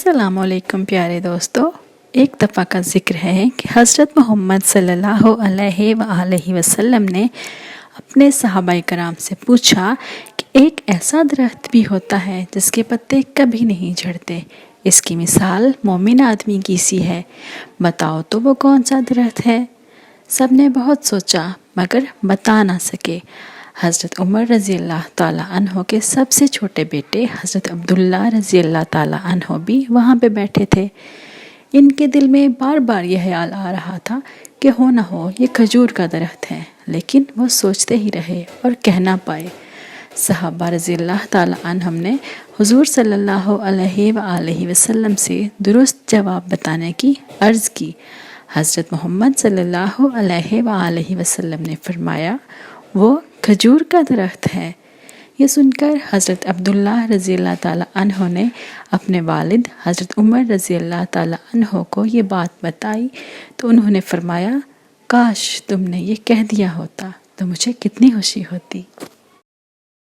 السلام علیکم پیارے دوستو، ایک دفعہ کا ذکر ہے کہ حضرت محمد صلی اللہ علیہ وآلہ وسلم نے اپنے صحابہ کرام سے پوچھا کہ ایک ایسا درخت بھی ہوتا ہے جس کے پتے کبھی نہیں جھڑتے، اس کی مثال مومن آدمی کی سی ہے، بتاؤ تو وہ کون سا درخت ہے؟ سب نے بہت سوچا مگر بتا نہ سکے۔ حضرت عمر رضی اللہ تعالیٰ عنہ کے سب سے چھوٹے بیٹے حضرت عبداللہ رضی اللہ تعالیٰ عنہ بھی وہاں پہ بیٹھے تھے۔ ان کے دل میں بار بار یہ خیال آ رہا تھا کہ ہو نہ ہو یہ کھجور کا درخت ہے، لیکن وہ سوچتے ہی رہے اور کہہ نہ پائے۔ صحابہ رضی اللہ تعالیٰ عنہم نے حضور صلی اللہ علیہ وآلہ وسلم سے درست جواب بتانے کی عرض کی۔ حضرت محمد صلی اللہ علیہ وآلہ وسلم نے فرمایا، وہ کھجور کا درخت ہے۔ یہ سن کر حضرت عبداللہ رضی اللہ تعالیٰ عنہ نے اپنے والد حضرت عمر رضی اللہ تعالیٰ عنہ کو یہ بات بتائی تو انہوں نے فرمایا، کاش تم نے یہ کہہ دیا ہوتا تو مجھے کتنی خوشی ہوتی۔